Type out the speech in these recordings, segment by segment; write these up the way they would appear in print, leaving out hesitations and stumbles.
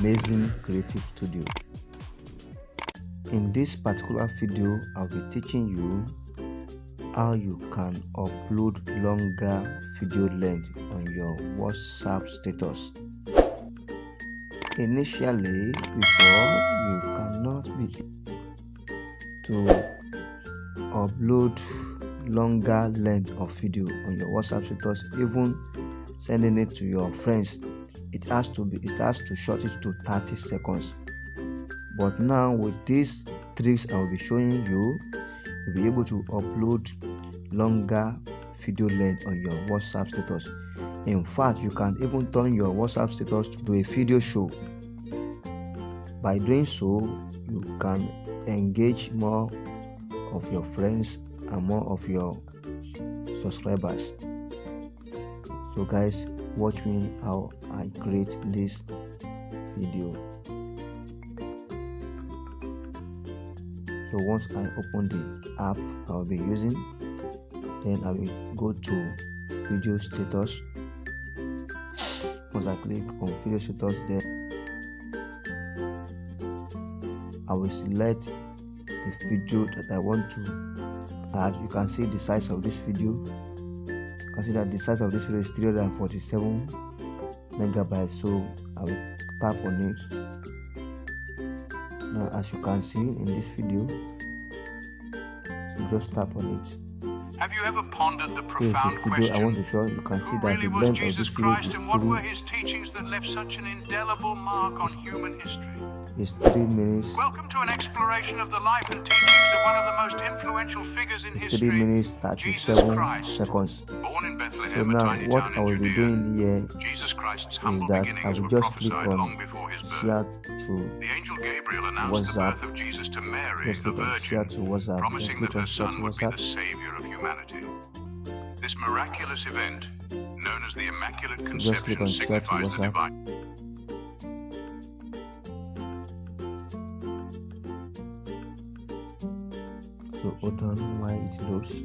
amazing creative studio. In this particular video, I'll be teaching you how you can upload longer video length on your WhatsApp status. Initially, before, you cannot be to upload longer length of video on your WhatsApp status, even sending it to your friends. It has to short it to 30 seconds. But now with these tricks I will be showing you, you'll be able to upload longer video length on your WhatsApp status. In fact, you can even turn your WhatsApp status to a video show. By doing so, you can engage more of your friends and more of your subscribers. So guys, watch me how I create this video. So once I open the app I'll be using, then I will go to video status. Once I click on video status, then I will select the video that I want to add. You can see the size of this video. You can see that the size of this video is 347 megabytes. So I will tap on it. Now as you can see in this video, so just tap on it. Have you ever pondered the profound question? I want to show you. Can see that really the was length Jesus of this video Christ, is and what were his teachings that left such an indelible mark on human history? It's 3 minutes. Welcome to an exploration of the life and teachings of one of the most influential figures in history. 3 minutes 37 seconds. Born in Bethlehem, So now a tiny what town I will in be Judea, doing here Jesus Christ's is humble that I beginnings will were just click prophesied long on before his birth. share to The angel Gabriel announced the WhatsApp. birth of Jesus to Mary, Just a click on share virgin, to WhatsApp. promising Then that click on her share to son would be the WhatsApp. savior of humanity. This miraculous event, known as the Immaculate So just click Conception, on share to signifies the WhatsApp. divine. So hold on while it loads.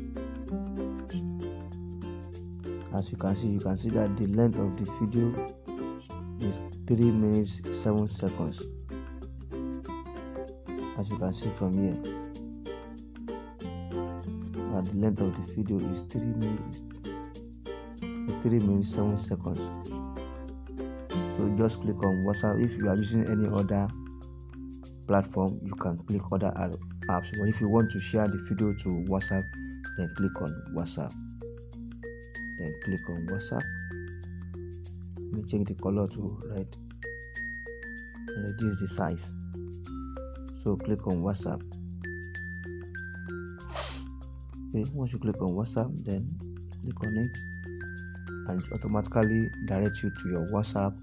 As you can see that the length of the video is 3 minutes 7 seconds. As you can see from here, and the length of the video is 3 minutes 7 seconds. So just click on WhatsApp. If you are using any other platform, you can click other apps. But if you want to share the video to WhatsApp, then click on WhatsApp. Then click on WhatsApp. Let me change the color to red and reduce the size. So click on WhatsApp. Okay, once you click on WhatsApp, then click on it and it automatically directs you to your WhatsApp,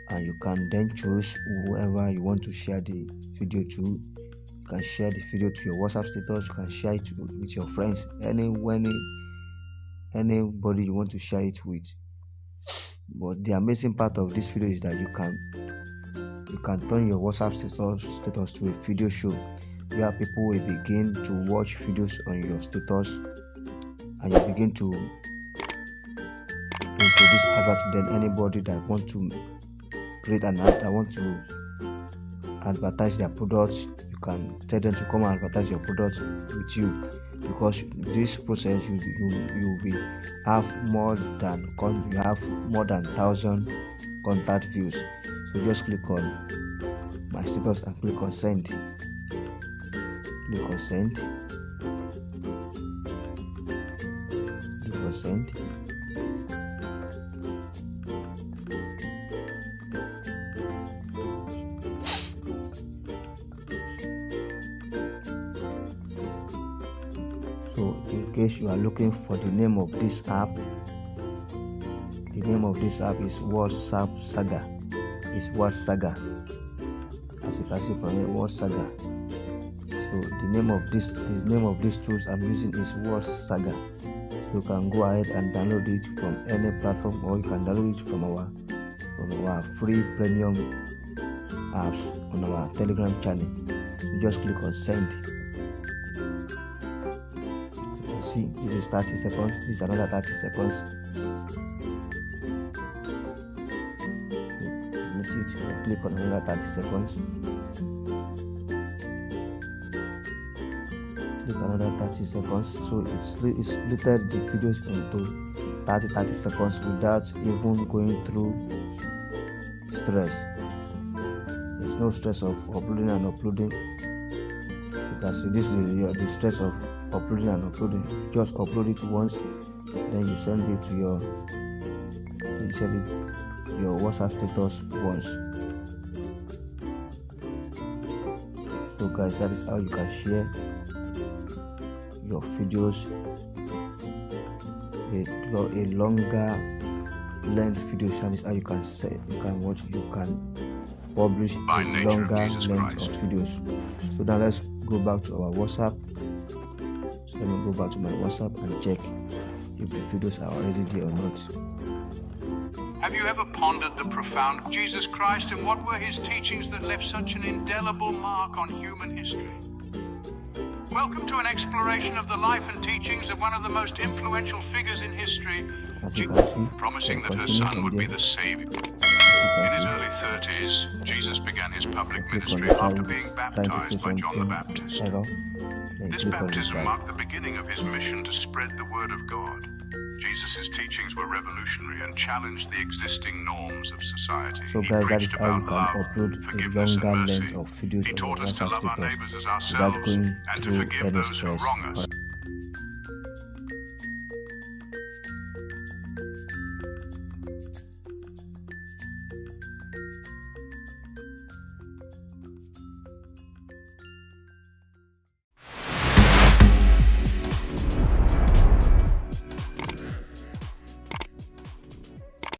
and you can then choose whoever you want to share the video to. You can share the video to your WhatsApp status. You can share it with your friends, anybody you want to share it with. But the amazing part of this video is that you can turn your WhatsApp status to a video show, where people will begin to watch videos on your status, and you begin to introduce advert to them. Anybody that want to create an ad, that want to advertise their products, you can tell them to come and advertise your products with you. Because this process you will have more than 1,000 contact views. So just click on my status and click on send. Click on send. Click on send. So in case you are looking for the name of this app, the name of this app is WhatsApp Saga. It's WhatsApp. As you can see from here, WhatsApp. So the name of these tools I'm using is WhatsApp. So you can go ahead and download it from any platform, or you can download it from our free premium apps on our Telegram channel. So just click on send. See, this is 30 seconds, this is another 30 seconds. Let you it, you click on another 30 seconds. Click another 30 seconds. So it's splitted the videos into 30 seconds without even going through stress. There's no stress of uploading and uploading. You can see this is the stress of uploading and uploading. Just upload it once, then you send it to your WhatsApp status once. So guys, that is how you can share your videos, a longer length video. That is how you can publish a longer length of videos. So now let's go back to our WhatsApp. So let me go back to my WhatsApp and check if the videos are already there or not. Have you ever pondered the profound Jesus Christ and what were his teachings that left such an indelible mark on human history? Welcome to an exploration of the life and teachings of one of the most influential figures in history, promising that her son would be the Savior. In his early 30s, Jesus began his public ministry after being baptized by John the Baptist. This baptism marked the beginning of his mission to spread the word of God. Jesus' teachings were revolutionary and challenged the existing norms of society. So guys, that is how you can upload a longer length of videos He on taught your us to WhatsApp love our status neighbors as without ourselves going and to through forgive any those who stress. wrong us.